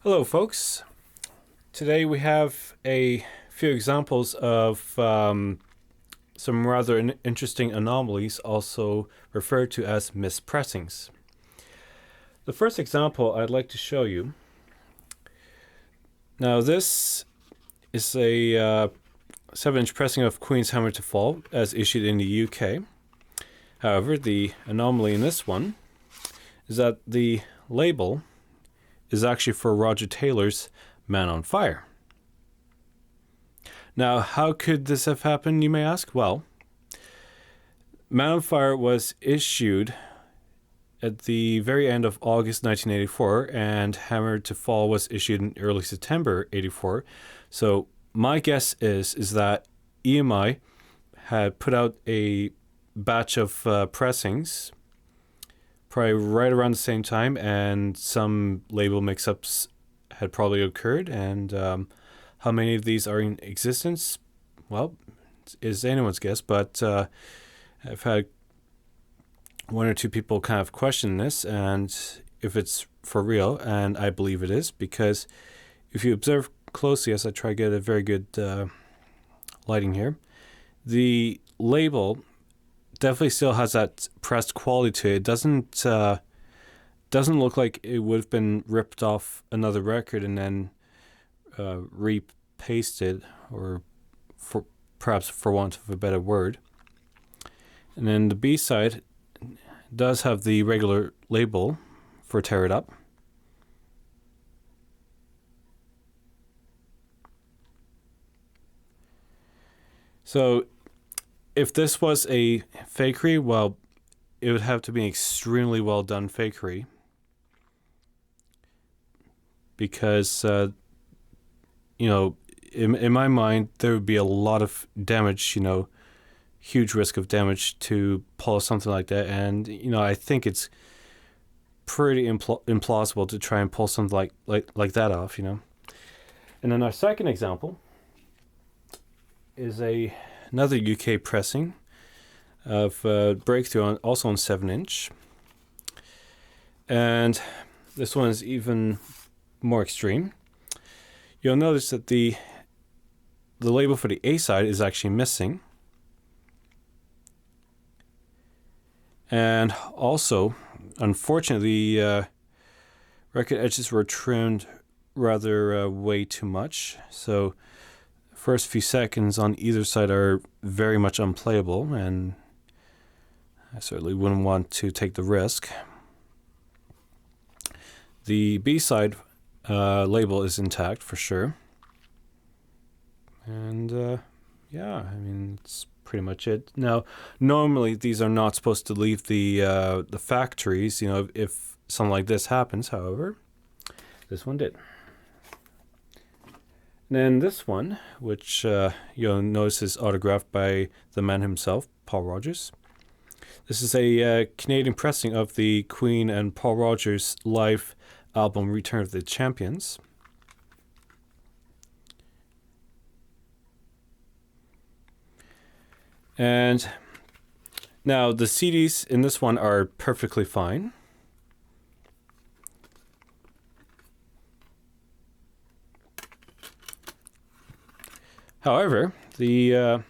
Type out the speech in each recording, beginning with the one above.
Hello, folks. Today we have a few examples of some rather interesting anomalies, also referred to as mispressings. The first example I'd like to show you. Now, this is a 7-inch pressing of Queen's Hammer to Fall as issued in the UK. However, the anomaly in this one is that the label is actually for Roger Taylor's Man on Fire. Now, how could this have happened, you may ask? Well, Man on Fire was issued at the very end of August 1984, and Hammer to Fall was issued in early September 84. So my guess is that EMI had put out a batch of pressings probably right around the same time, and some label mix-ups had probably occurred. And how many of these are in existence? Well, is anyone's guess, but I've had one or two people kind of question this, and if it's for real, and I believe it is, because if you observe closely, as I try to get a very good lighting here, the label definitely still has that pressed quality to it. It doesn't look like it would have been ripped off another record and then repasted, or perhaps for want of a better word. And then the B side does have the regular label for Tear It Up. So if this was a fakery, well, it would have to be an extremely well done fakery, because in my mind there would be a lot of damage, huge risk of damage to pull something like that. And I think it's pretty implausible to try and pull something like that off. And then our second example is another UK pressing of Breakthrough, also on 7-inch, and this one is even more extreme. You'll notice that the label for the A side is actually missing, and also, unfortunately, record edges were trimmed rather way too much. So first few seconds on either side are very much unplayable, and I certainly wouldn't want to take the risk. The B side label is intact for sure, and it's pretty much it. Now, normally these are not supposed to leave the factories, if something like this happens. However, this one did. And then this one, which you'll notice is autographed by the man himself, Paul Rogers. This is a Canadian pressing of the Queen and Paul Rogers live album Return of the Champions. And now the CDs in this one are perfectly fine. However, the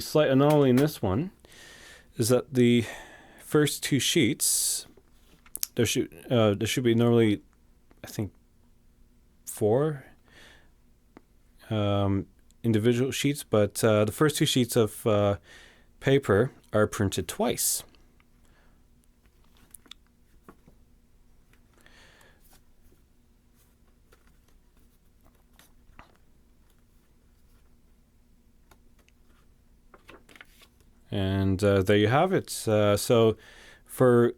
slight anomaly in this one is that the first two sheets, there should be normally, I think, 4 individual sheets, but the first 2 sheets of paper are printed twice. And there you have it. So for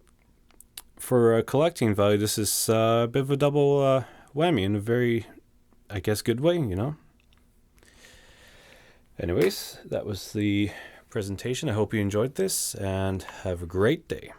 collecting value, this is a bit of a double whammy in a very, I guess, good way, Anyways, that was the presentation. I hope you enjoyed this, and have a great day.